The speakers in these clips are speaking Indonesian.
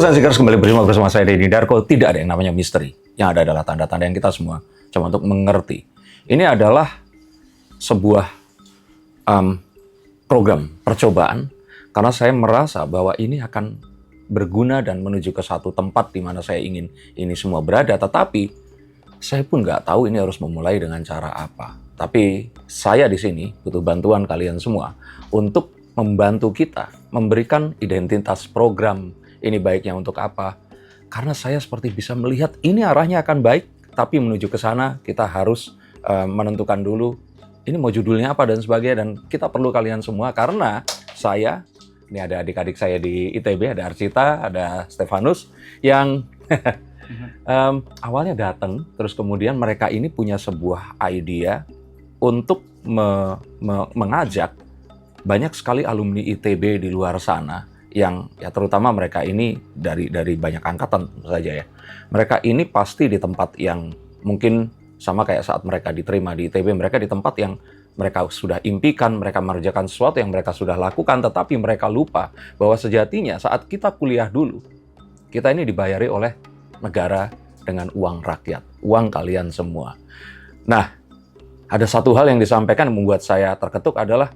Halo Sensikers, kembali bersama saya Denny Darko. Tidak ada yang namanya misteri. Yang ada adalah tanda-tanda yang kita semua coba untuk mengerti. Ini adalah sebuah program percobaan karena saya merasa bahwa ini akan berguna dan menuju ke satu tempat di mana saya ingin ini semua berada. Tetapi saya pun nggak tahu ini harus memulai dengan cara apa. Tapi saya di sini butuh bantuan kalian semua untuk membantu kita memberikan identitas program ini baiknya untuk apa. Karena saya seperti bisa melihat ini arahnya akan baik, tapi menuju ke sana kita harus menentukan dulu ini mau judulnya apa dan sebagainya. Dan kita perlu kalian semua karena saya, ini ada adik-adik saya di ITB, ada Arcita, ada Stefanus yang awalnya datang, terus kemudian mereka ini punya sebuah idea untuk mengajak banyak sekali alumni ITB di luar sana yang ya terutama mereka ini dari banyak angkatan saja ya. Mereka ini pasti di tempat yang mungkin sama kayak saat mereka diterima di ITB, mereka di tempat yang mereka sudah impikan, mereka mengerjakan sesuatu yang mereka sudah lakukan, tetapi mereka lupa bahwa sejatinya saat kita kuliah dulu, kita ini dibayari oleh negara dengan uang rakyat, uang kalian semua. Nah, ada satu hal yang disampaikan yang membuat saya terketuk adalah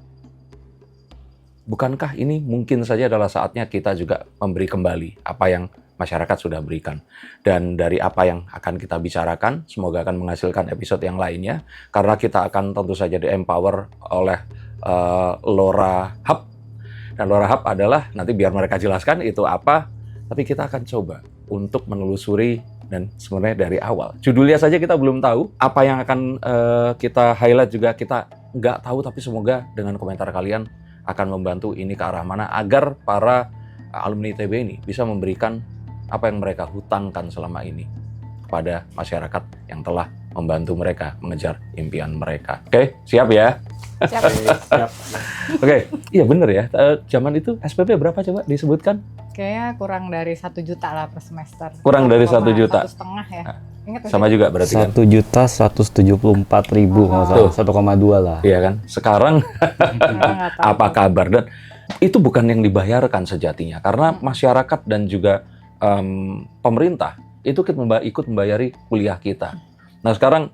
bukankah ini mungkin saja adalah saatnya kita juga memberi kembali apa yang masyarakat sudah berikan. Dan dari apa yang akan kita bicarakan, semoga akan menghasilkan episode yang lainnya. Karena kita akan tentu saja di-empower oleh LoRa Hub. Dan LoRa Hub adalah, nanti biar mereka jelaskan itu apa, tapi kita akan coba untuk menelusuri dan sebenarnya dari awal. Judulnya saja kita belum tahu, apa yang akan kita highlight juga kita nggak tahu, tapi semoga dengan komentar kalian akan membantu ini ke arah mana agar para alumni ITB ini bisa memberikan apa yang mereka hutangkan selama ini kepada masyarakat yang telah membantu mereka mengejar impian mereka. Oke, siap ya? Siap. Siap. Oke, iya bener ya. Zaman itu SPP berapa coba disebutkan? Kayaknya kurang dari 1 juta lah per semester. Kurang dari 1 juta. 1,5 ya. Ingat Sama juga berarti kan? 1.174.000 nggak salah, 1,2 lah. Iya kan? Sekarang nggak tahu. apa kabar? Dan itu bukan yang dibayarkan sejatinya, karena masyarakat dan juga pemerintah itu ikut membayari kuliah kita. Nah sekarang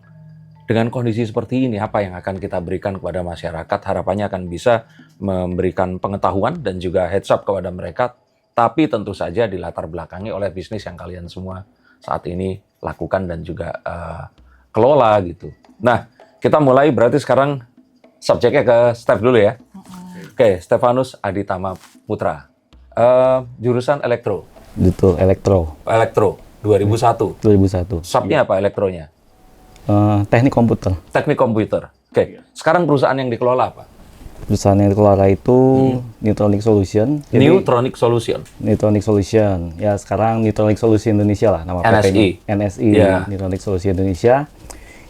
dengan kondisi seperti ini, apa yang akan kita berikan kepada masyarakat? Harapannya akan bisa memberikan pengetahuan dan juga heads up kepada mereka, tapi tentu saja dilatar belakangi oleh bisnis yang kalian semua saat ini lakukan dan juga kelola gitu. Nah, kita mulai berarti sekarang subjeknya ke Steph dulu ya. Oke, Stefanus Aditama Putra. Jurusan elektro. Betul, elektro. Elektro 2001. 2001. Subnya apa elektronya? Teknik komputer. Teknik komputer. Oke, sekarang perusahaan yang dikelola apa? Perusahaan yang dikelola itu Neutronic Solution. Neutronic Solution. Neutronic Solution. Ya sekarang Neutronic Solution Indonesia lah nama NSI. PT-nya. NSI, Yeah. Neutronic Solution Indonesia.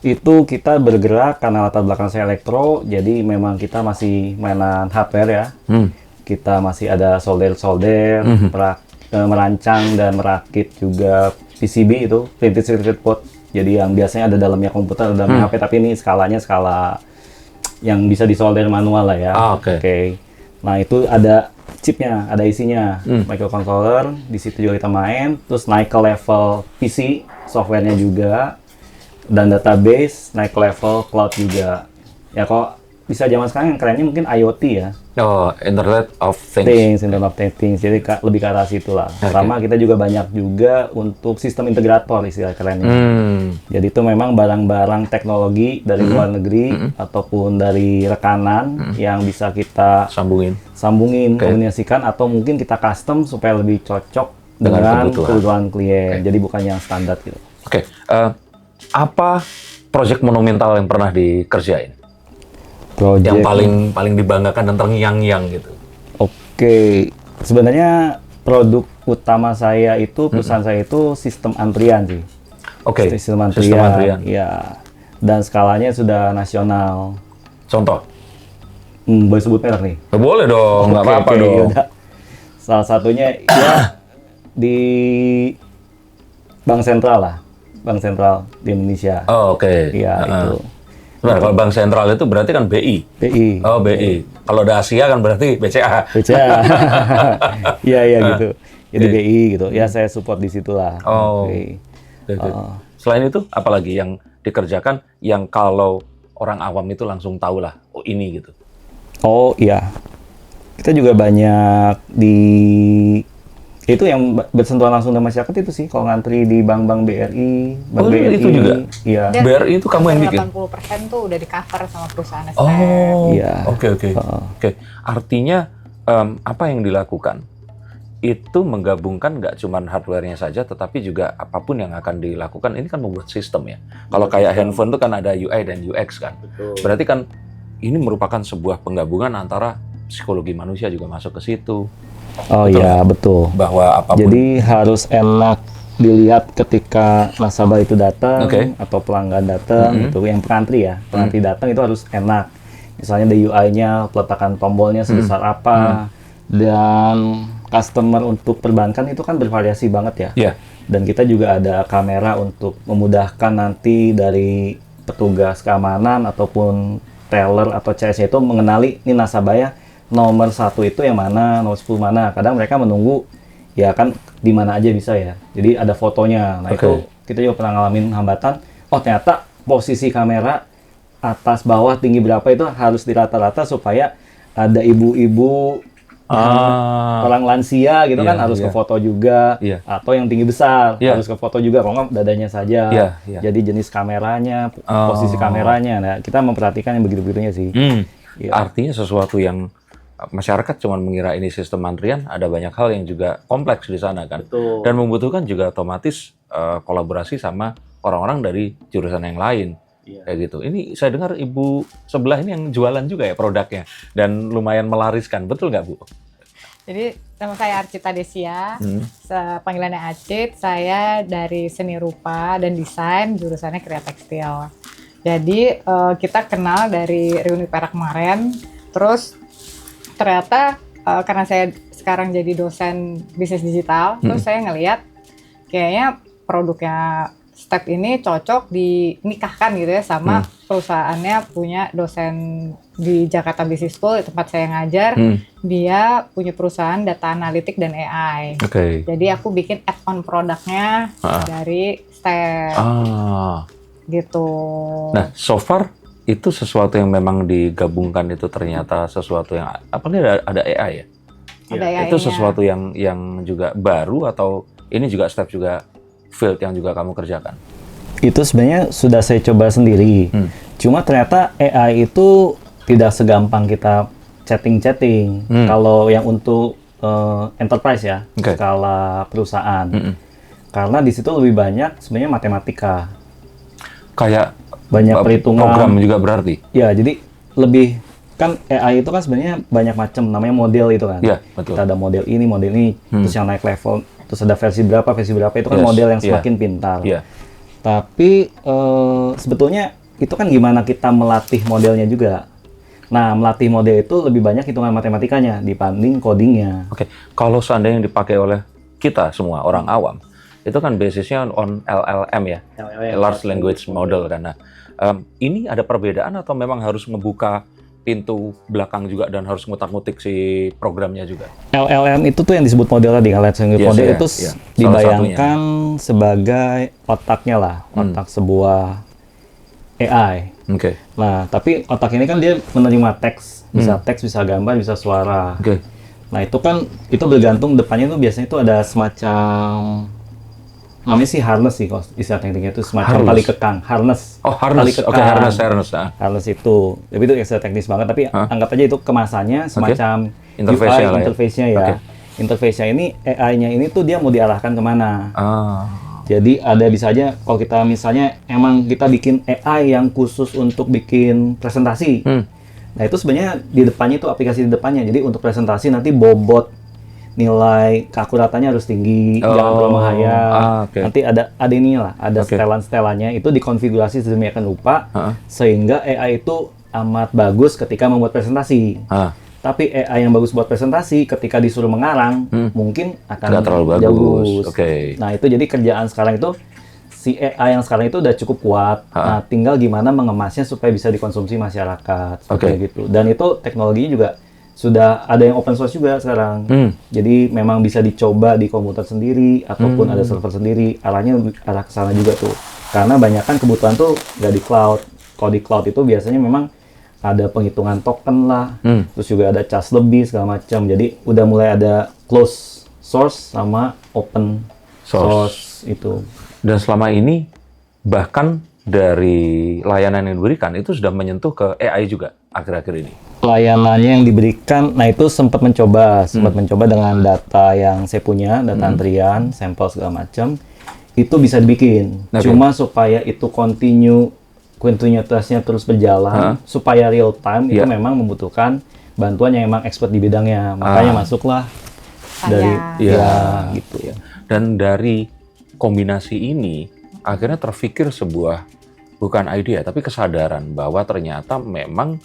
Itu kita bergerak karena latar belakang saya elektro, jadi memang kita masih mainan hardware ya. Kita masih ada solder, merancang dan merakit juga PCB itu, printed circuit board. Jadi yang biasanya ada dalamnya komputer, dalamnya HP, tapi ini skalanya skala yang bisa disolder manual lah ya. Oke. Nah itu ada chipnya, ada isinya, microcontroller. Di situ juga kita main. Terus naik ke level PC, softwarenya juga, dan database, naik ke level cloud juga. Ya kok bisa zaman sekarang yang kerennya mungkin IoT ya. Oh, Internet of Things. Internet of Things. Jadi lebih ke arah situ lah. Pertama kita juga banyak juga untuk sistem integrator istilah kerennya. Jadi itu memang barang-barang teknologi dari luar negeri ataupun dari rekanan yang bisa kita sambungin, kombinasikan atau mungkin kita custom supaya lebih cocok dengan kebutuhan klien. Jadi bukan yang standar gitu. Oke. Apa proyek monumental yang pernah dikerjain? Yang paling dibanggakan dan terngiang-ngiang gitu. Oke, sebenarnya produk utama saya itu, perusahaan saya itu sistem antrian sih. Oke, sistem antrian. Ya, dan skalanya sudah nasional. Contoh? Boleh sebut merek nih? Boleh dong, nggak apa-apa dong. Yaudah. Salah satunya ya di Bank Sentral lah, Bank Sentral di Indonesia. Oh, oke. Iya, itu. Nah, kalau bank sentral itu berarti kan BI. BI. Oh, BI. Kalau udah Asia kan berarti BCA. BCA. Iya, gitu. ya di BI gitu. Ya saya support di situlah. Oh. Oke. Oke. Selain itu, apalagi yang dikerjakan yang kalau orang awam itu langsung tahu lah, oh ini gitu. Oh iya, kita juga banyak itu yang bersentuhan langsung dengan masyarakat itu sih. Kalau ngantri di bank-bank BRI, bank BRI itu juga? Iya. Dan BRI itu kamu yang bikin? 80% tuh udah di cover sama perusahaan STM. Oh, Iya. oke. Oke, artinya apa yang dilakukan? Itu menggabungkan nggak cuma hardware-nya saja, tetapi juga apapun yang akan dilakukan, ini kan membuat sistem ya. Kalau kayak handphone itu kan ada UI dan UX kan. Betul. Berarti kan ini merupakan sebuah penggabungan antara psikologi manusia juga masuk ke situ. Oh iya, betul. Bahwa apapun. Jadi harus enak dilihat ketika nasabah itu datang atau pelanggan datang gitu, yang pengantri ya. Pengantri datang itu harus enak. Misalnya di UI-nya, peletakan tombolnya sebesar apa, dan customer untuk perbankan itu kan bervariasi banget ya. Iya. Dan kita juga ada kamera untuk memudahkan nanti dari petugas keamanan ataupun teller atau CS itu mengenali ini nasabahnya nomor 1 itu yang mana, nomor 10 mana. Kadang mereka menunggu ya kan di mana aja bisa ya. Jadi ada fotonya. Nah itu kita juga pernah ngalamin hambatan. Oh ternyata posisi kamera atas bawah tinggi berapa itu harus dirata-rata supaya ada ibu-ibu orang lansia gitu kan harus ke foto juga, atau yang tinggi besar harus ke foto juga, kalau nggak dadanya saja. Jadi jenis kameranya, posisi kameranya, nah kita memperhatikan yang begitu-begitunya sih. Artinya sesuatu yang masyarakat cuma mengira ini sistem antrian, ada banyak hal yang juga kompleks di sana kan. Betul. Dan membutuhkan juga otomatis kolaborasi sama orang-orang dari jurusan yang lain. Kayak gitu. Ini saya dengar ibu sebelah ini yang jualan juga ya produknya dan lumayan melariskan, betul nggak Bu? Jadi nama saya Arcita Desia, panggilannya Acit. Saya dari seni rupa dan desain, jurusannya Kriya Tekstil. Jadi kita kenal dari reuni Perak kemarin, terus ternyata karena saya sekarang jadi dosen bisnis digital, terus saya ngelihat kayaknya produknya Step ini cocok dinikahkan gitu ya sama perusahaannya punya dosen di Jakarta Business School, tempat saya ngajar. Dia punya perusahaan data analitik dan AI. Jadi aku bikin add-on produknya dari Step. Gitu. Nah, so far itu sesuatu yang memang digabungkan itu ternyata sesuatu yang apalagi ada AI ya? Ada AI-nya. Itu sesuatu yang juga baru atau ini juga Step juga field yang juga kamu kerjakan? Itu sebenarnya sudah saya coba sendiri. Cuma ternyata AI itu tidak segampang kita chatting-chatting. Kalau yang untuk enterprise ya, skala perusahaan. Karena di situ lebih banyak sebenarnya matematika. Kayak banyak perhitungan. Program juga berarti? Ya, jadi lebih kan AI itu kan sebenarnya banyak macam, namanya model itu kan. Iya, betul. Kita ada model ini, terus yang naik level, terus ada versi berapa itu kan model yang semakin pintar. Tapi sebetulnya itu kan gimana kita melatih modelnya juga. Nah, melatih model itu lebih banyak hitungan matematikanya dibanding codingnya. Kalau seandainya yang dipakai oleh kita semua, orang awam, itu kan basisnya on LLM ya, Large Language Model. Karena ini ada perbedaan atau memang harus membuka pintu belakang juga dan harus ngutak-ngutik si programnya juga? LLM itu tuh yang disebut model tadi, Large Language Model itu dibayangkan sebagai otaknya lah, otak sebuah AI. Nah, tapi otak ini kan dia menerima teks, bisa gambar, bisa suara. Nah, itu kan bergantung depannya itu biasanya itu ada semacam namanya sih harness sih, kalau istilah tekniknya itu semacam tali kekang, harness. Oh, harness. Harness. Harness itu. Tapi itu istilah teknis banget, tapi anggap aja itu kemasannya semacam interface-nya ya. Interface-nya ini AI-nya ini tuh dia mau diarahkan kemana. Jadi ada bisa aja kalau kita misalnya emang kita bikin AI yang khusus untuk bikin presentasi. Nah, itu sebenarnya di depannya itu aplikasi di depannya. Jadi untuk presentasi nanti bobot nilai keakuratannya harus tinggi, jangan terlalu menghayal. Nanti ada ininya lah, ada setelan-setelannya itu dikonfigurasi sedemikian rupa sehingga AI itu amat bagus ketika membuat presentasi. Tapi AI yang bagus buat presentasi ketika disuruh mengarang mungkin akan nggak terlalu bagus. Nah, itu jadi kerjaan sekarang itu si AI yang sekarang itu udah cukup kuat. Nah, tinggal gimana mengemasnya supaya bisa dikonsumsi masyarakat seperti gitu. Dan itu teknologinya juga sudah ada yang open source juga sekarang. Jadi memang bisa dicoba di komputer sendiri ataupun ada server sendiri. Arahnya arah ke sana juga tuh. Karena banyak kan kebutuhan tuh nggak di cloud. Kalau di cloud itu biasanya memang ada penghitungan token lah, terus juga ada charge lebih segala macam. Jadi udah mulai ada closed source sama open source itu. Dan selama ini bahkan dari layanan yang diberikan itu sudah menyentuh ke AI juga akhir-akhir ini. Layanannya yang diberikan, nah itu sempat mencoba dengan data yang saya punya, data antrian, sampel segala macam, itu bisa dibikin. Cuma supaya itu kontinuitasnya terus berjalan, supaya real time itu memang membutuhkan bantuan yang emang expert di bidangnya. Makanya masuklah dari gitu ya. Dan dari kombinasi ini akhirnya terfikir sebuah bukan ide tapi kesadaran bahwa ternyata memang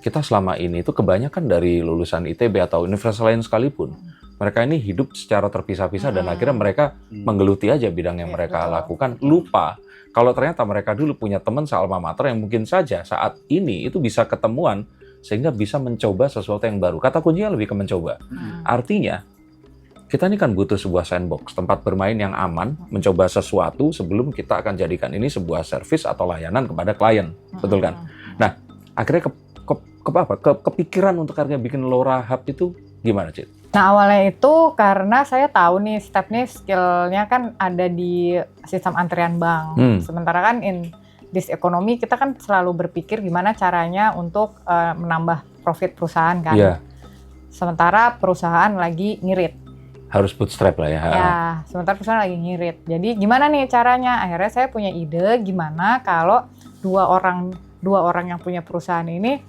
kita selama ini itu kebanyakan dari lulusan ITB atau universitas lain sekalipun, mereka ini hidup secara terpisah-pisah dan akhirnya mereka menggeluti aja bidang yang mereka lakukan, lupa kalau ternyata mereka dulu punya teman sealma mater yang mungkin saja saat ini itu bisa ketemuan sehingga bisa mencoba sesuatu yang baru. Kata kuncinya lebih ke mencoba. Artinya kita ini kan butuh sebuah sandbox, tempat bermain yang aman, mencoba sesuatu sebelum kita akan jadikan ini sebuah service atau layanan kepada klien, betul kan? Nah, akhirnya kepikiran untuk akhirnya bikin LoRa Hub itu gimana, Cid? Nah, awalnya itu karena saya tahu nih stepnya, skillnya kan ada di sistem antrian bank. Sementara kan in this economy kita kan selalu berpikir gimana caranya untuk menambah profit perusahaan kan. Sementara perusahaan lagi ngirit. Harus bootstrap lah ya. Ya, sementara perusahaan lagi ngirit. Jadi gimana nih caranya? Akhirnya saya punya ide gimana kalau dua orang yang punya perusahaan ini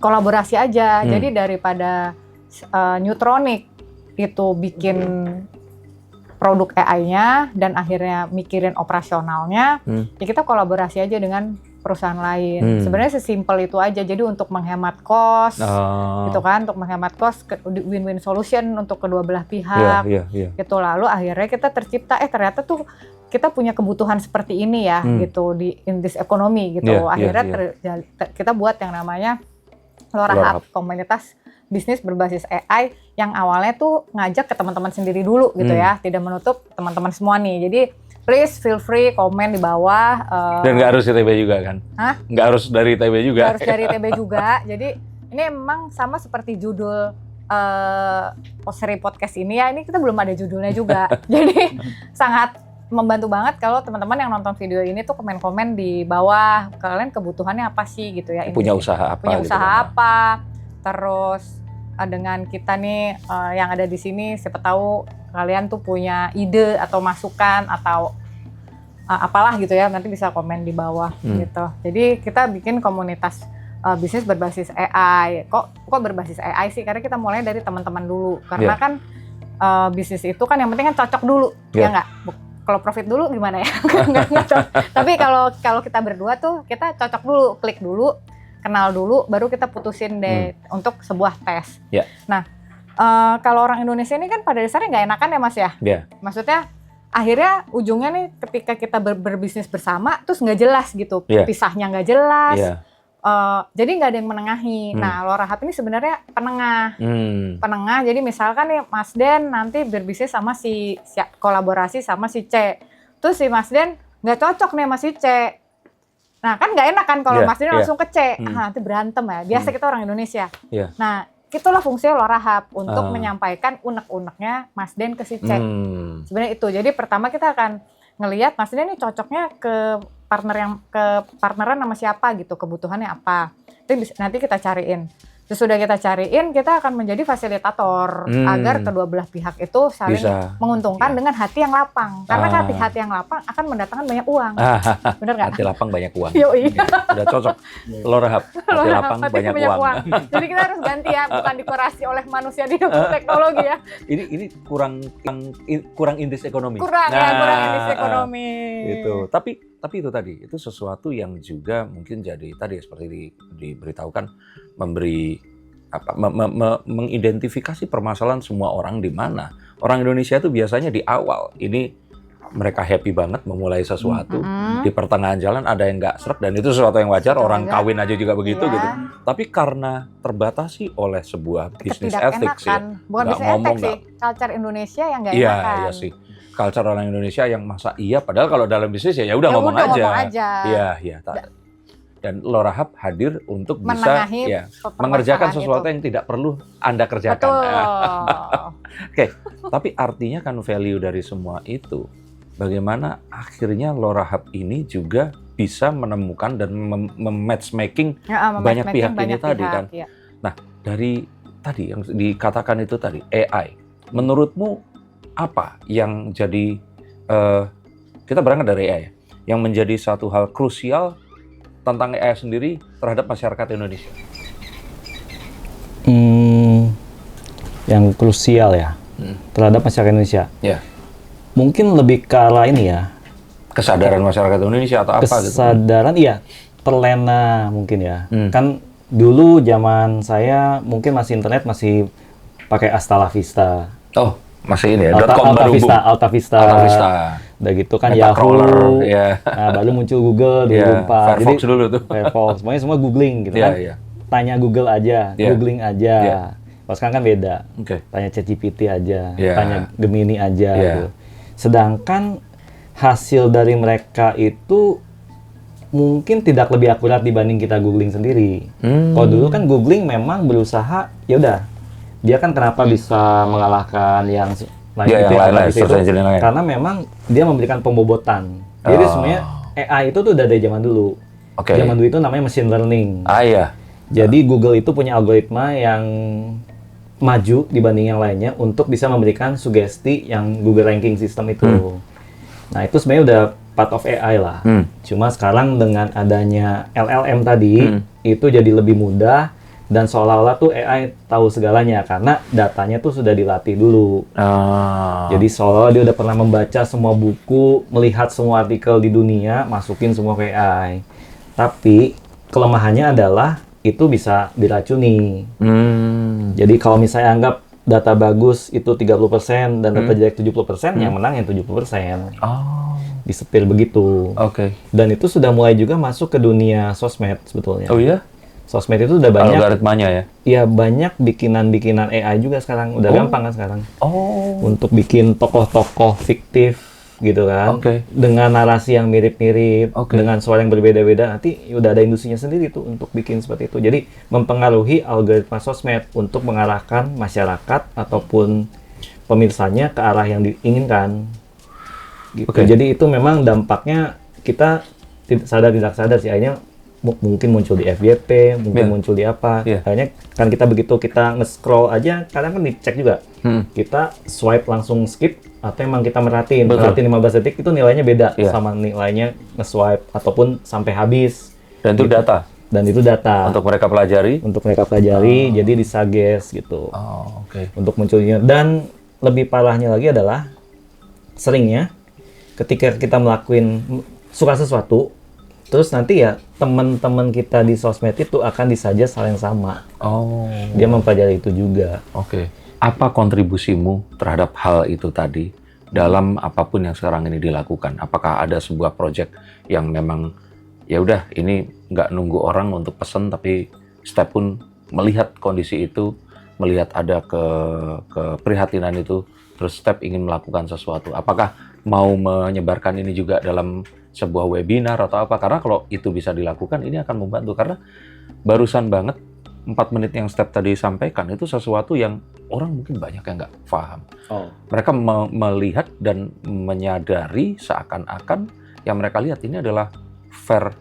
kolaborasi aja. Jadi daripada Neutronic itu bikin produk AI-nya dan akhirnya mikirin operasionalnya, ya kita kolaborasi aja dengan perusahaan lain. Sebenarnya sesimpel itu aja. Jadi untuk menghemat cost, gitu kan, untuk menghemat cost, win-win solution untuk kedua belah pihak. Gitu. Lalu akhirnya kita tercipta, ternyata tuh kita punya kebutuhan seperti ini ya, gitu di in this economy gitu. Akhirnya kita buat yang namanya LoRa Hub, komunitas bisnis berbasis AI yang awalnya tuh ngajak ke teman-teman sendiri dulu gitu ya, tidak menutup teman-teman semua nih. Jadi please feel free komen di bawah. Dan nggak harus ITB juga kan? Hah? Nggak harus dari ITB juga. Nggak harus dari ITB juga. Jadi ini memang sama seperti judul seri podcast ini ya, ini kita belum ada judulnya juga. Jadi sangat membantu banget kalau teman-teman yang nonton video ini tuh komen-komen di bawah, kalian kebutuhannya apa sih gitu ya. Punya usaha apa? Punya gitu usaha kan? apa? Terus dengan kita nih yang ada di sini, siapa tahu kalian tuh punya ide atau masukan atau apalah gitu ya, nanti bisa komen di bawah gitu. Jadi kita bikin komunitas bisnis berbasis AI. Kok berbasis AI sih? Karena kita mulai dari teman-teman dulu. Karena kan bisnis itu kan yang penting kan cocok dulu, ya nggak? Kalau profit dulu gimana ya? Nggak cocok. Tapi kalau kita berdua tuh kita cocok dulu, klik dulu, kenal dulu, baru kita putusin deh untuk sebuah tes. Nah, kalau orang Indonesia ini kan pada dasarnya nggak enakan ya Mas ya? Maksudnya akhirnya ujungnya nih ketika kita berbisnis bersama, terus nggak jelas gitu, pisahnya nggak jelas. Jadi nggak ada yang menengahi. Nah, LoRa Hub ini sebenarnya penengah. Penengah, jadi misalkan nih Mas Den nanti berbisnis sama kolaborasi sama si C. Terus si Mas Den nggak cocok nih sama si C. Nah, kan nggak enak kan kalau Mas Den langsung ke C. Nanti berantem ya. Biasa kita orang Indonesia. Nah, itulah fungsinya LoRa Hub untuk menyampaikan unek-uneknya Mas Den ke si C. Sebenarnya itu. Jadi pertama kita akan ngelihat Mas Den ini cocoknya ke partneran sama siapa gitu, kebutuhannya apa. Itu nanti kita cariin. Sesudah kita cariin, kita akan menjadi fasilitator agar kedua belah pihak itu saling menguntungkan dengan hati yang lapang. Karena hati yang lapang akan mendatangkan banyak uang. Bener nggak? Hati lapang banyak uang. Yoi. Udah cocok. LoRa Hub, hati lapang banyak uang. Jadi kita harus ganti ya, bukan dikurasi oleh manusia di teknologi ya. Ini kurang in this economy. Kurang in this economy. Itu. Tapi itu tadi, itu sesuatu yang juga mungkin jadi tadi seperti diberitahukan, memberi mengidentifikasi permasalahan semua orang di mana. Orang Indonesia itu biasanya di awal ini mereka happy banget memulai sesuatu, di pertengahan jalan ada yang nggak srek, dan itu sesuatu yang wajar, orang kawin aja juga begitu gitu. Tapi karena terbatasi oleh sebuah bisnis ethics ya, bukan nggak bisnis ngomong ethics sih, culture Indonesia yang nggak iya, enakan. iya sih. Culture orang Indonesia yang masa iya, padahal kalau dalam bisnis ya udah Ya ngomong udah, aja. ngomong aja. Iya, iya. Dan Lorahab hadir untuk bisa Menengahi ya, permasalahan mengerjakan sesuatu itu. yang tidak perlu Anda kerjakan. Betul. Oke, tapi artinya kan value dari semua itu, bagaimana akhirnya Lorahab ini juga bisa menemukan dan matchmaking banyak pihak ini tadi kan. Ya. Nah, dari tadi yang dikatakan itu tadi, AI, menurutmu apa yang jadi, kita berangkat dari AI, yang menjadi satu hal krusial tentang AI sendiri terhadap masyarakat Indonesia? Yang krusial ya terhadap masyarakat Indonesia. Ya. Mungkin lebih ke arah ini ya. Kesadaran masyarakat Indonesia atau apa gitu? Kesadaran iya, terlena mungkin ya. Kan dulu zaman saya mungkin masih internet masih pakai Hasta La Vista. Oh, masih ini ya. .com baru boom. Alta Vista. Udah gitu kan Metacrawler, Yahoo. ya. Nah, baru muncul Google 2004. Firefox dulu tuh. Firefox, semuanya semua googling gitu kan. Tanya Google aja, googling aja. Kalau sekarang kan beda. Tanya ChatGPT aja, tanya Gemini aja gitu. Sedangkan hasil dari mereka itu mungkin tidak lebih akurat dibanding kita googling sendiri. Kalau dulu kan googling memang berusaha, ya udah, dia kan kenapa bisa mengalahkan yang lain itu, karena memang dia memberikan pembobotan. Jadi sebenarnya AI itu tuh udah dari zaman dulu. Zaman dulu itu namanya machine learning. Jadi Google itu punya algoritma yang maju dibanding yang lainnya untuk bisa memberikan sugesti yang Google ranking system itu. Nah itu sebenarnya udah part of AI lah. Cuma sekarang dengan adanya LLM tadi, itu jadi lebih mudah. Dan seolah-olah tuh AI tahu segalanya karena datanya tuh sudah dilatih dulu. Jadi seolah-olah dia udah pernah membaca semua buku, melihat semua artikel di dunia, masukin semua ke AI. Tapi kelemahannya adalah itu bisa diracuni. Jadi kalau misalnya anggap data bagus itu 30% dan data jelek 70%, yang menang yang 70%. Disetir begitu. Dan itu sudah mulai juga masuk ke dunia sosmed sebetulnya. Oh iya? Sosmed itu udah banyak algoritmanya ya? Iya, banyak bikinan-bikinan AI juga sekarang. Udah gampang kan sekarang. Untuk bikin tokoh-tokoh fiktif gitu kan. Dengan narasi yang mirip-mirip, dengan suara yang berbeda-beda. Nanti udah ada industrinya sendiri tuh untuk bikin seperti itu. Jadi mempengaruhi algoritma sosmed untuk mengarahkan masyarakat ataupun pemirsanya ke arah yang diinginkan. Gitu. Jadi itu memang dampaknya kita tidak sadar sih. Akhirnya mungkin muncul di FYP, mungkin muncul di apa. Akhirnya kan kita begitu kita nge-scroll aja, kadang kan dicek juga. Kita swipe langsung skip, atau emang kita merhatiin 15 detik itu nilainya beda sama nilainya nge-swipe ataupun sampai habis. Dan itu data? Dan itu data. Untuk mereka pelajari? Untuk mereka pelajari, jadi disuggest gitu. Untuk munculnya. Dan lebih parahnya lagi adalah, seringnya ketika kita suka sesuatu, terus nanti ya teman-teman kita di sosmed itu akan disuggest hal yang sama. Dia mempelajari itu juga. Apa kontribusimu terhadap hal itu tadi dalam apapun yang sekarang ini dilakukan? Apakah ada sebuah project yang memang ya udah ini nggak nunggu orang untuk pesan, tapi step pun melihat kondisi itu, melihat ada keprihatinan itu, terus step ingin melakukan sesuatu? Apakah mau menyebarkan ini juga dalam sebuah webinar atau apa? Karena kalau itu bisa dilakukan, ini akan membantu. Karena barusan banget 4 menit yang step tadi sampaikan itu sesuatu yang orang mungkin banyak yang nggak paham. Mereka melihat dan menyadari seakan-akan yang mereka lihat ini adalah fair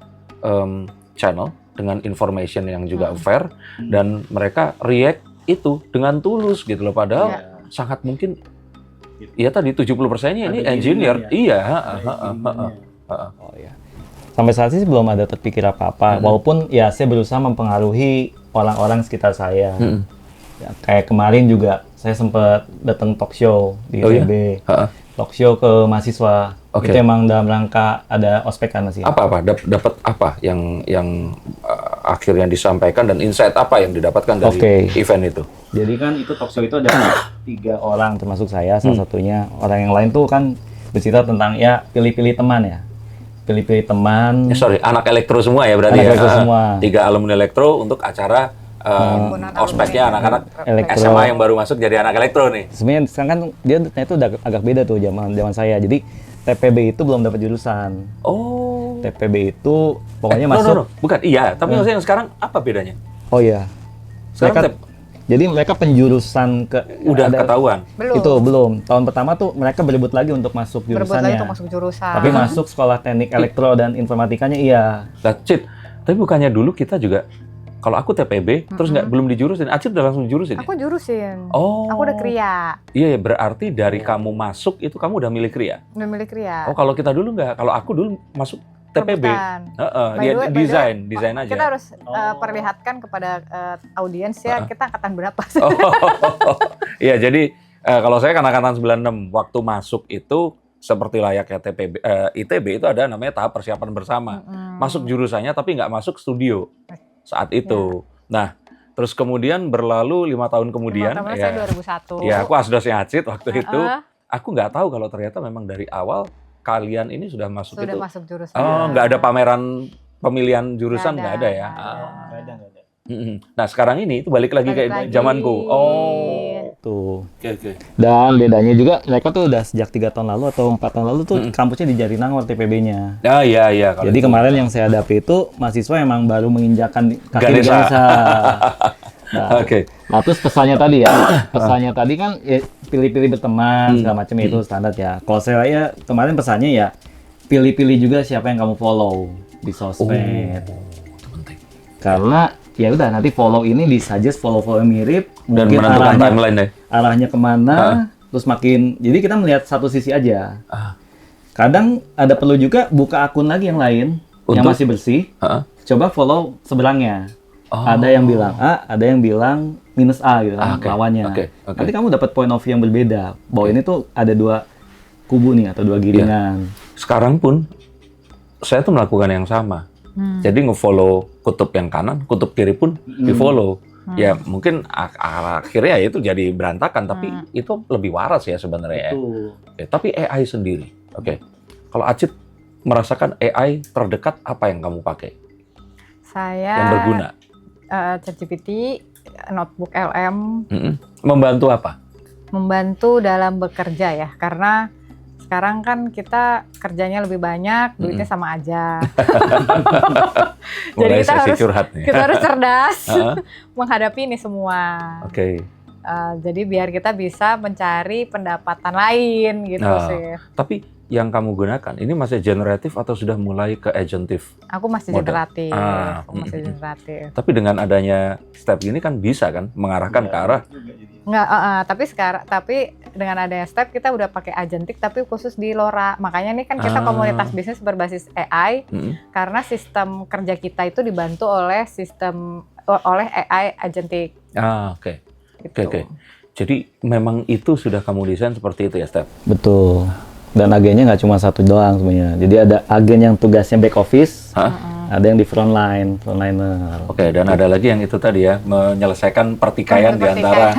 channel dengan information yang juga fair, dan mereka react itu dengan tulus gitu loh. Padahal sangat mungkin ya tadi 70%-nya ini engineer. Sampai saat ini belum ada terpikir apa-apa. Walaupun ya saya berusaha mempengaruhi orang-orang sekitar saya. Ya, kayak kemarin juga saya sempat datang talk show di ITB. Talk show ke mahasiswa. Itu emang dalam rangka ada ospek kan sih. Dapat apa yang akhirnya disampaikan dan insight apa yang didapatkan dari event itu? Jadi kan itu talk show itu ada 3 orang termasuk saya, salah satunya. Orang yang lain tuh kan bercerita tentang ya pilih-pilih teman ya. Pilih-pilih teman. Anak elektro semua ya berarti Anak ya. elektro semua. 3 alumni elektro untuk acara ospeknya anak-anak Elektro. SMA yang baru masuk jadi anak elektro nih. Sebenarnya sekarang kan dia ternyata udah agak beda tuh zaman saya. Jadi TPB itu belum dapat jurusan. Oh. TPB itu pokoknya No, masuk. bukan. Iya, tapi maksudnya yang sekarang apa bedanya? Oh iya. Sekarang Jadi mereka penjurusan udah ketahuan. Belum. Itu belum. Tahun pertama tuh mereka berebut lagi untuk masuk Berebut jurusannya. lagi untuk masuk jurusan. Tapi masuk sekolah teknik elektro dan informatikanya iya. Nah, Cid, tapi bukannya dulu kita juga kalau aku TPB terus belum dijurusin, Acit udah langsung dijurusin ya? Aku jurusin. Oh. Aku udah kria. Iya, berarti dari kamu masuk itu kamu udah milih kria. Udah milih kria. Oh, kalau kita dulu nggak. Kalau aku dulu masuk TPB. Rebutan. Heeh, By dia the way, desain aja. Kita harus perlihatkan kepada audiens ya kita angkatan berapa. Oh, iya, jadi kalau saya kan angkatan 96, waktu masuk itu seperti layaknya TPB, ITB itu ada namanya tahap persiapan bersama. Masuk jurusannya tapi nggak masuk studio saat itu. Nah, terus kemudian berlalu 5 tahun kemudian, saya 2001. ya aku asdosnya Acit waktu itu, aku nggak tahu kalau ternyata memang dari awal kalian ini sudah masuk Sudah itu. masuk jurusan. Oh, nggak ada pameran pemilihan jurusan, nggak ada ya? Nggak ada. Nah, sekarang ini itu balik lagi Balik ke lagi. zamanku. Oh. Tuh. Oke. Dan bedanya juga mereka tuh udah sejak 3 tahun lalu atau 4 tahun lalu tuh kampusnya di Jatinangor TPB-nya. Ah, iya. Jadi kemarin yang saya hadapi itu mahasiswa emang baru menginjakan kaki di Ganesha. Ganesha. Nah, Oke. nah, terus pesannya tadi ya, pesannya tadi kan ya, pilih-pilih berteman segala macam itu standar ya. Kalau saya kemarin pesannya ya pilih-pilih juga siapa yang kamu follow di sosmed. Itu penting. Karena ya udah nanti follow ini disuggest follow-follow yang mirip, Dan mungkin menentukan timeline deh. arahnya kemana, terus makin jadi kita melihat satu sisi aja. Ah. Kadang ada perlu juga buka akun lagi yang lain yang Untuk? masih bersih. Heeh. Coba follow seberangnya. Oh. Ada yang bilang A, ada yang bilang minus A gitu kan, Oke, lawannya. oke. Nanti kamu dapat point of view yang berbeda. Bahwa ini tuh ada 2 kubu nih atau 2 giringan. Sekarang pun saya tuh melakukan yang sama. Jadi nge-follow kutub yang kanan, kutub kiri pun di-follow. Ya mungkin akhirnya ya itu jadi berantakan, tapi itu lebih waras ya sebenarnya. Tuh. Oke, tapi AI sendiri. Oke. Kalau Acit merasakan AI terdekat, apa yang kamu pakai? Saya Yang berguna? ChatGPT, notebook LM, Membantu apa? membantu dalam bekerja ya. Karena sekarang kan kita kerjanya lebih banyak, duitnya sama aja. Mulai kita sesi harus- curhat nih. Kita harus cerdas Heeh. menghadapi ini semua. Oke. Jadi biar kita bisa mencari pendapatan lain gitu Nah. sih. Tapi yang kamu gunakan ini masih generatif atau sudah mulai ke agentif? Aku masih Model. generatif. Aku masih Mm-mm. generatif. Tapi dengan adanya step ini kan bisa kan mengarahkan ke arah Nggak, tapi dengan adanya step kita udah pakai agentic tapi khusus di LoRa. Makanya nih kan kita komunitas bisnis berbasis AI karena sistem kerja kita itu dibantu oleh oleh AI agentic. Oke. Gitu. Oke. Jadi memang itu sudah kamu desain seperti itu ya, Step? Betul. Dan agennya nggak cuma satu doang sebenarnya. Jadi ada agen yang tugasnya back office, ada yang di frontliner. Oke, dan ada lagi yang itu tadi ya, menyelesaikan pertikaian di antara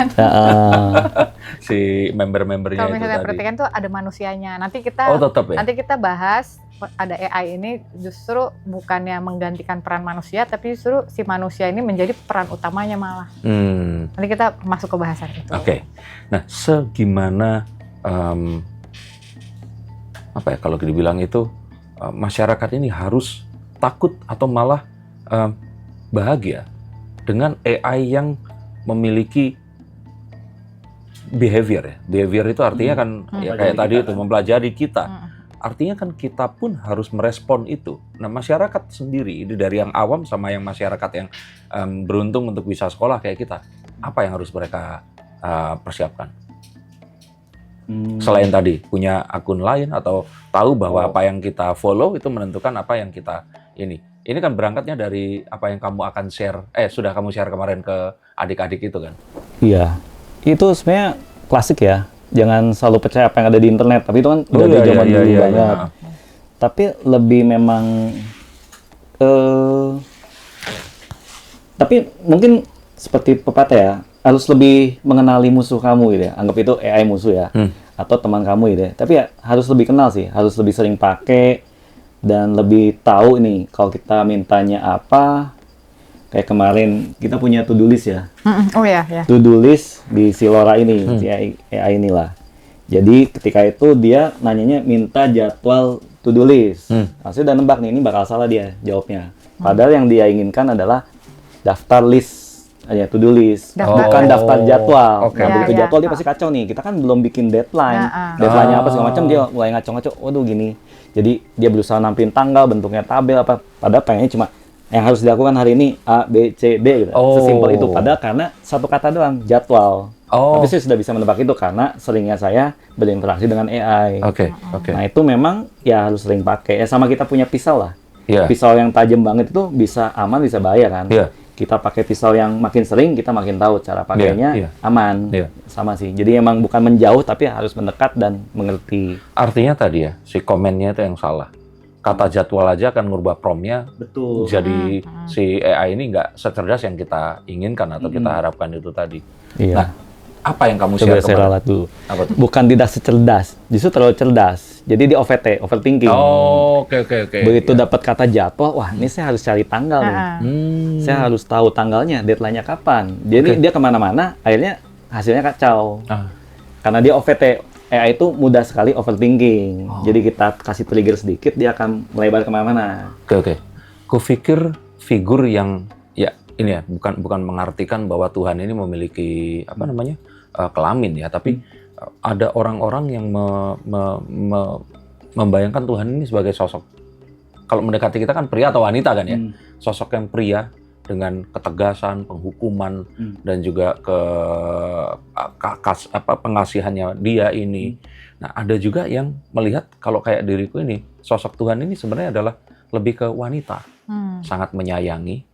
si member-membernya Kalau itu misalnya tadi. perhatikan tuh ada manusianya. Nanti kita Oh, tetap ya? nanti kita bahas ada AI ini justru bukannya menggantikan peran manusia, tapi justru si manusia ini menjadi peran utamanya malah. Nanti kita masuk ke bahasan itu. Oke. Nah, segimana apa ya kalau dibilang itu masyarakat ini harus takut atau malah bahagia dengan AI yang memiliki behavior ya. Behavior itu artinya kan ya kayak tadi itu mempelajari kita. Artinya kan kita pun harus merespon itu. Nah, masyarakat sendiri ini dari yang awam sama yang masyarakat yang beruntung untuk bisa sekolah kayak kita, apa yang harus mereka persiapkan? Selain tadi punya akun lain atau tahu bahwa apa yang kita follow itu menentukan apa yang kita ini. Ini kan berangkatnya dari apa yang kamu akan share, sudah kamu share kemarin ke adik-adik itu kan? Iya, itu sebenarnya klasik ya. Jangan selalu percaya apa yang ada di internet, tapi itu kan udah dari zaman dulu banget. Tapi lebih memang, tapi mungkin seperti pepatah ya, harus lebih mengenali musuh kamu gitu ya. Anggap itu AI musuh ya. atau teman kamu gitu ya. Tapi ya harus lebih kenal sih, harus lebih sering pakai dan lebih tahu ini kalau kita mintanya apa. Kayak kemarin kita punya to-do list ya. Oh ya, ya. To-do list di si Laura ini, si AI inilah. Jadi ketika itu dia nanyanya minta jadwal to-do list. Nah, saya udah nembak nih, ini bakal salah dia jawabnya. Padahal yang dia inginkan adalah daftar list, to-do list, bukan daftar jadwal. Oke. Nah, begitu Ya, jadwal dia ya. pasti kacau nih. Kita kan belum bikin deadline. Deadline-nya apa segala macam, dia mulai ngaco-ngaco. Waduh gini. Jadi dia berusaha nampilin tanggal, bentuknya tabel apa. Padahal pengennya cuma yang harus dilakukan hari ini A, B, C, D gitu. Sesimpel itu. Padahal karena satu kata doang, jadwal. Tapi saya sudah bisa menebak itu karena seringnya saya berinteraksi dengan AI. Oke. Nah itu memang ya harus sering pakai. Ya sama kita punya pisau lah. Iya. Pisau yang tajam banget itu bisa aman, bisa bahaya kan. Iya. Kita pakai pisau yang makin sering, kita makin tahu cara pakainya Iya. aman. Iya. Sama sih. Jadi emang bukan menjauh tapi harus mendekat dan mengerti. Artinya tadi ya, si komennya itu yang salah. Kata jadwal aja akan ngubah prompt-nya. Betul. Jadi si AI ini nggak secerdas yang kita inginkan atau kita harapkan itu tadi. Iya. Nah, apa yang kamu Coba share saya kemarin? ralat dulu. Apa tuh? Bukan tidak secerdas, justru terlalu cerdas. Jadi di OVT, overthinking. Oke. Begitu dapat kata jadwal, wah ini saya harus cari tanggal nih. Saya harus tahu tanggalnya, deadline-nya kapan. Jadi dia kemana-mana, akhirnya hasilnya kacau. Karena dia OVT, AI itu mudah sekali overthinking. Jadi kita kasih trigger sedikit, dia akan melebar kemana-mana. Oke. Kupikir figur yang ya ini ya bukan mengartikan bahwa Tuhan ini memiliki apa namanya kelamin ya, tapi ada orang-orang yang membayangkan Tuhan ini sebagai sosok. Kalau mendekati kita kan pria atau wanita kan ya, sosok yang pria dengan ketegasan, penghukuman dan juga pengasihannya dia ini. Nah, ada juga yang melihat kalau kayak diriku ini, sosok Tuhan ini sebenarnya adalah lebih ke wanita. Sangat menyayangi,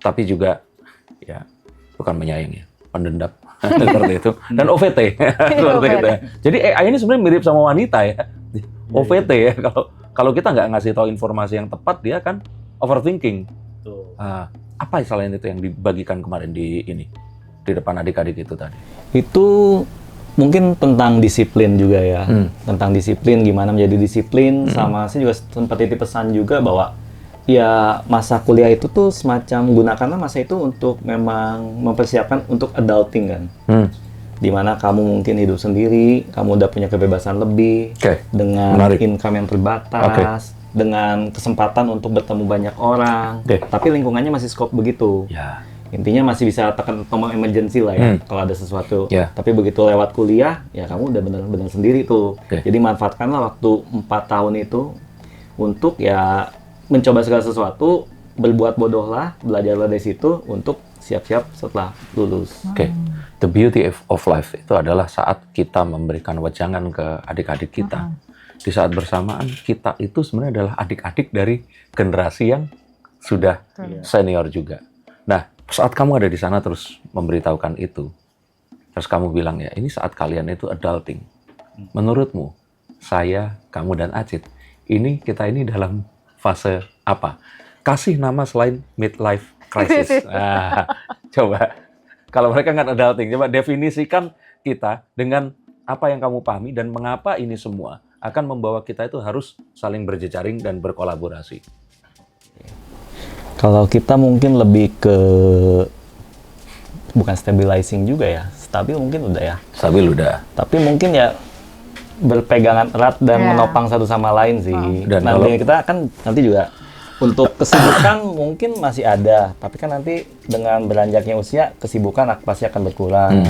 tapi juga ya bukan menyayangi, pendendam seperti itu. Dan OVT seperti itu ya. Jadi AI ini sebenarnya mirip sama wanita ya. OVT ya. Kalau kita nggak ngasih tahu informasi yang tepat, dia kan overthinking. Apa selain itu yang dibagikan kemarin di depan adik-adik itu tadi? Itu mungkin tentang disiplin juga ya. Tentang disiplin, gimana menjadi disiplin. Sama saya juga sempat titip pesan juga bahwa ya masa kuliah itu tuh semacam gunakanlah masa itu untuk memang mempersiapkan untuk adulting kan. Dimana kamu mungkin hidup sendiri, kamu udah punya kebebasan lebih, dengan income yang terbatas, dengan kesempatan untuk bertemu banyak orang, tapi lingkungannya masih skop begitu. Intinya masih bisa tekan tombol emergency lah ya, kalau ada sesuatu. Tapi begitu lewat kuliah, ya kamu udah benar-benar sendiri tuh. Jadi manfaatkanlah waktu 4 tahun itu untuk ya mencoba segala sesuatu, berbuat bodoh lah, belajarlah dari situ untuk siap-siap setelah lulus. The beauty of life itu adalah saat kita memberikan wejangan ke adik-adik kita. Di saat bersamaan, kita itu sebenarnya adalah adik-adik dari generasi yang sudah senior juga. Nah, saat kamu ada di sana terus memberitahukan itu, terus kamu bilang ya, ini saat kalian itu adulting. Menurutmu, saya, kamu, dan Acit, kita ini dalam fase apa? Kasih nama selain midlife crisis. Coba. Kalau mereka nggak adulting, coba definisikan kita dengan apa yang kamu pahami dan mengapa ini semua akan membawa kita itu harus saling berjejaring dan berkolaborasi. Kalau kita mungkin lebih ke bukan stabilizing juga ya, stabil mungkin udah ya. Stabil udah. Tapi mungkin ya berpegangan erat dan menopang satu sama lain sih. Dan nanti kita kan nanti juga untuk kesibukan mungkin masih ada, tapi kan nanti dengan beranjaknya usia kesibukan pasti akan berkurang.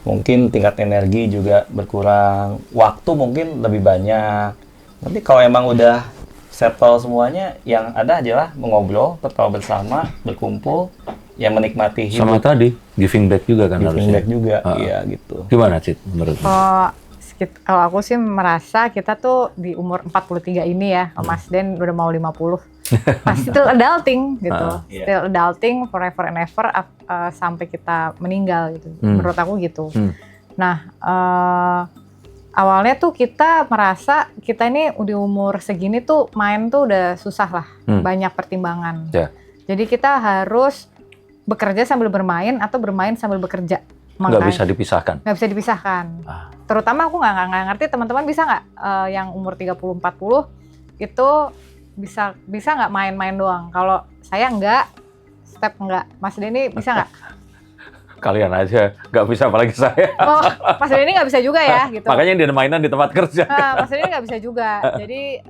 Mungkin tingkat energi juga berkurang, waktu mungkin lebih banyak. Nanti kalau emang udah settle semuanya, yang ada aja lah mengobrol, tertawa bersama, berkumpul, yang menikmati hidup. Sama tadi, giving back juga kan harusnya. Giving back juga, iya gitu. Gimana Cit menurutmu? Kalau aku sih merasa kita tuh di umur 43 ini ya, Mas Den udah mau 50. Pasti still adulting gitu. Still adulting forever and ever sampai kita meninggal gitu. Menurut aku gitu. Nah, awalnya tuh kita merasa kita ini di umur segini tuh main tuh udah susah lah. Banyak pertimbangan. Jadi kita harus bekerja sambil bermain atau bermain sambil bekerja. Nggak bisa dipisahkan. Nggak bisa dipisahkan. Terutama aku nggak ngerti teman-teman bisa nggak yang umur 30-40 itu bisa nggak main-main doang. Kalau saya nggak, step nggak. Mas Denny bisa nggak? Kalian aja nggak bisa, apalagi saya. Oh, Mas Denny nggak bisa juga ya gitu. Makanya dia ada mainan di tempat kerja. Mas Denny nggak bisa juga. Jadi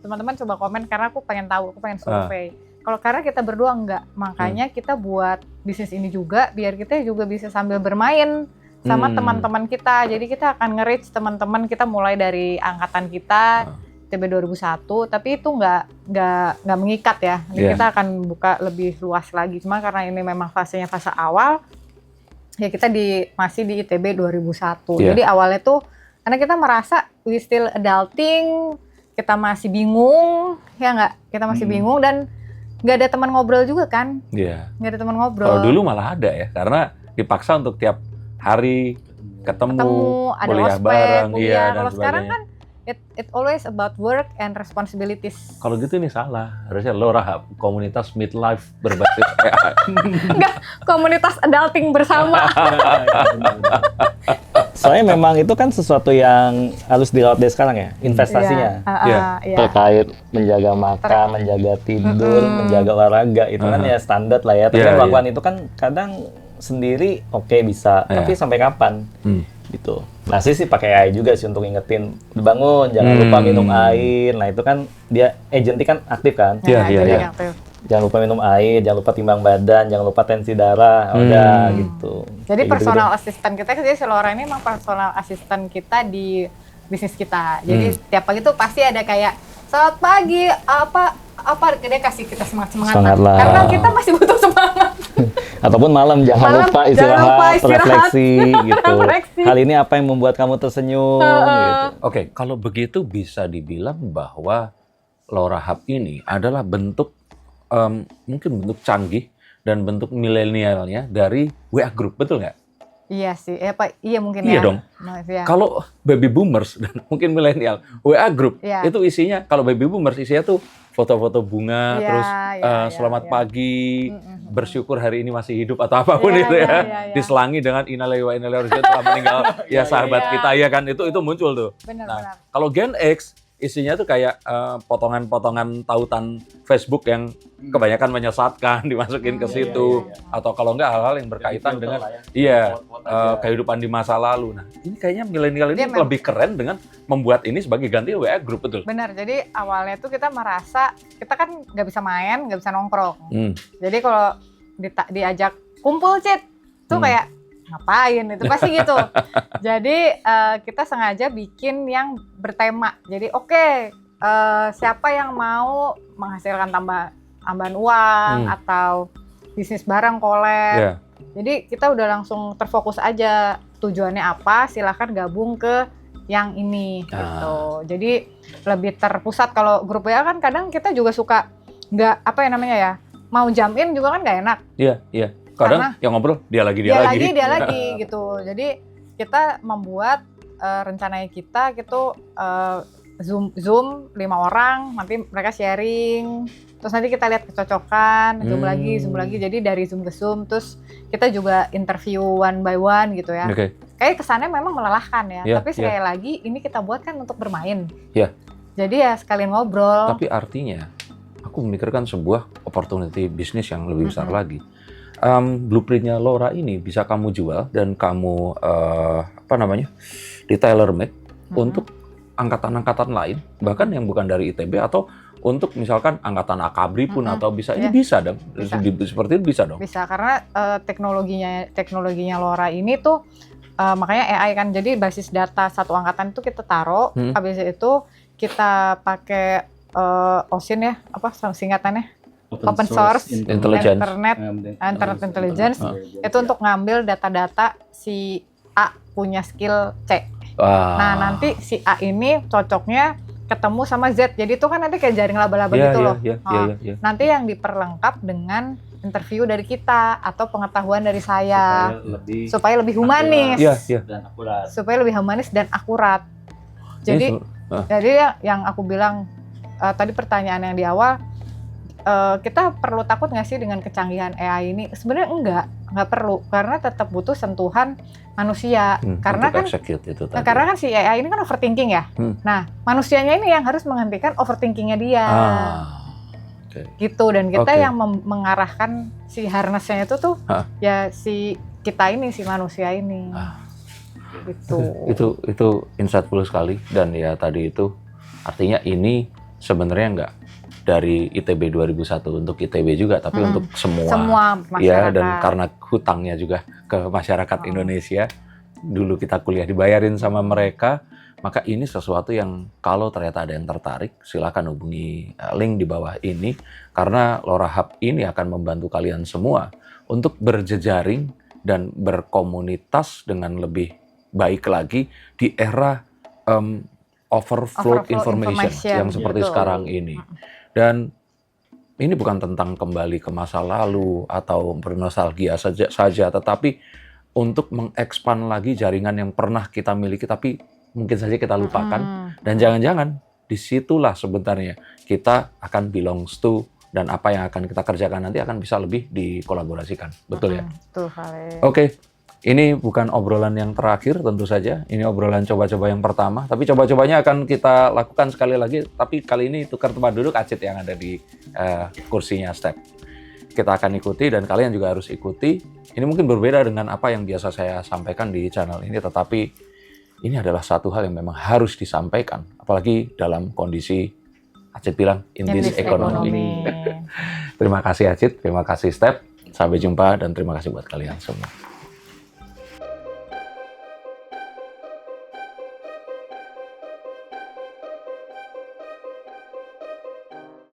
teman-teman coba komen karena aku pengen tahu, aku pengen survei. Kalau karena kita berdua enggak, makanya kita buat bisnis ini juga biar kita juga bisa sambil bermain sama teman-teman kita. Jadi kita akan nge-reach teman-teman kita mulai dari angkatan kita ITB 2001, tapi itu nggak mengikat ya. Kita akan buka lebih luas lagi. Cuma karena ini memang fasenya fase awal, ya kita masih di ITB 2001. Jadi awalnya tuh karena kita merasa we still adulting, kita masih bingung, ya nggak? Kita masih bingung dan nggak ada teman ngobrol juga kan? Iya. Nggak ada teman ngobrol. Kalau dulu malah ada ya, karena dipaksa untuk tiap hari ketemu ada kuliah ospek, bareng, kuliah. dan Kalau sekarang sebagainya. kan it always about work and responsibilities. Kalau gitu ini salah. Harusnya Lora komunitas midlife berbasis AI. Enggak, komunitas adulting bersama. Soalnya memang itu kan sesuatu yang harus dirawat dari sekarang ya, investasinya. Terkait menjaga makan, menjaga tidur, menjaga olahraga, itu kan ya standar lah ya. Tapi melakukan itu kan kadang sendiri bisa, tapi sampai kapan? Gitu. Nah sih pakai AI juga sih untuk ingetin, bangun, jangan lupa minum air. Nah itu kan dia agennya kan aktif kan? Iya. Jangan lupa minum air, jangan lupa timbang badan, jangan lupa tensi darah, udah gitu. Jadi personal assistant kita, jadi si Lora ini memang personal assistant kita di bisnis kita. Jadi tiap pagi tuh pasti ada kayak, selamat pagi, apa dia kasih kita semangat lah. Karena kita masih butuh semangat. Ataupun malam jangan lupa istirahat, refleksi gitu. Hal ini apa yang membuat kamu tersenyum gitu. Oke, kalau begitu bisa dibilang bahwa Lora Hub ini adalah bentuk mungkin bentuk canggih dan bentuk milenialnya dari WA Group, betul nggak? Iya sih, iya mungkin iya ya. Dong. Ya. Kalau baby boomers dan mungkin milenial, WA Group itu isinya, kalau baby boomers isinya tuh foto-foto bunga, terus selamat pagi, bersyukur hari ini masih hidup atau apapun itu ya. Diselangi dengan innalillahi wa inna ilaihi raji'un telah meninggal ya sahabat kita ya kan, itu muncul tuh. Benar. Kalau Gen X isinya tuh kayak potongan-potongan tautan Facebook yang kebanyakan menyesatkan, dimasukin ke situ, atau kalau enggak hal-hal yang berkaitan dengan kehidupan di masa lalu. Nah, ini kayaknya milenial ini lebih keren dengan membuat ini sebagai ganti WA Group, betul? Benar. Jadi awalnya tuh kita merasa kita kan nggak bisa main, nggak bisa nongkrong. Jadi kalau diajak kumpul Cit, tuh kayak ngapain itu pasti gitu. Jadi kita sengaja bikin yang bertema. Jadi siapa yang mau menghasilkan tambahan uang atau bisnis bareng collab. Jadi kita udah langsung terfokus aja tujuannya apa, silakan gabung ke yang ini gitu. Jadi lebih terpusat. Kalau grup WA kan kadang kita juga suka nggak mau jump in juga kan nggak enak. Iya. Kadang yang ngobrol dia lagi gitu. Jadi kita membuat rencananya kita gitu Zoom 5 orang, nanti mereka sharing, terus nanti kita lihat kecocokan, Zoom lagi. Jadi dari Zoom ke Zoom, terus kita juga interview one by one gitu ya. Kayak kesannya memang melelahkan ya, tapi sekali lagi ini kita buat kan untuk bermain. Jadi ya sekalian ngobrol. Tapi artinya aku memikirkan sebuah opportunity bisnis yang lebih besar lagi. Blueprintnya Lora ini bisa kamu jual dan kamu di tailor made untuk angkatan-angkatan lain, bahkan yang bukan dari ITB, atau untuk misalkan angkatan Akabri pun atau bisa ini bisa dong, seperti itu bisa dong. Bisa karena teknologinya Lora ini tuh makanya AI kan, jadi basis data satu angkatan itu kita taruh, habis itu kita pakai OSIN ya, singkatannya? Open source intelligence. Internet intelligence itu untuk ngambil data-data si A punya skill C. Nah nanti si A ini cocoknya ketemu sama Z, jadi itu kan nanti kayak jaring laba-laba gitu loh. Nanti yang diperlengkap dengan interview dari kita atau pengetahuan dari saya supaya lebih humanis dan akurat. Supaya lebih humanis dan akurat. Jadi yang aku bilang tadi pertanyaan yang di awal, kita perlu takut nggak sih dengan kecanggihan AI ini? Sebenarnya enggak, nggak perlu, karena tetap butuh sentuhan manusia. Karena untuk kan execute itu tadi. karena kan si AI ini kan overthinking ya. Nah, manusianya ini yang harus menghentikan overthinkingnya dia. Oke. Gitu, dan kita Oke. yang mengarahkan si harnessnya itu tuh ya si kita ini, si manusia ini. Gitu. Itu insightful sekali, dan ya tadi itu artinya ini sebenarnya nggak dari ITB 2001 untuk ITB juga, tapi untuk semua masyarakat. ya, dan karena hutangnya juga ke masyarakat Indonesia, dulu kita kuliah dibayarin sama mereka, maka ini sesuatu yang kalau ternyata ada yang tertarik, silakan hubungi link di bawah ini, karena LoRa Hub ini akan membantu kalian semua untuk berjejaring dan berkomunitas dengan lebih baik lagi di era overflow information yang seperti sekarang ini. Dan ini bukan tentang kembali ke masa lalu atau bernostalgia saja, tetapi untuk mengekspan lagi jaringan yang pernah kita miliki tapi mungkin saja kita lupakan. Dan jangan-jangan disitulah sebenarnya kita akan belongs to, dan apa yang akan kita kerjakan nanti akan bisa lebih dikolaborasikan. Betul ya? Betul, Vale. Oke. Ini bukan obrolan yang terakhir tentu saja, ini obrolan coba-coba yang pertama, tapi coba-cobanya akan kita lakukan sekali lagi, tapi kali ini tukar tempat duduk Acit yang ada di kursinya Step. Kita akan ikuti dan kalian juga harus ikuti. Ini mungkin berbeda dengan apa yang biasa saya sampaikan di channel ini, tetapi ini adalah satu hal yang memang harus disampaikan, apalagi dalam kondisi Acit bilang in this economy. Terima kasih Acit, terima kasih Step, sampai jumpa dan terima kasih buat kalian semua.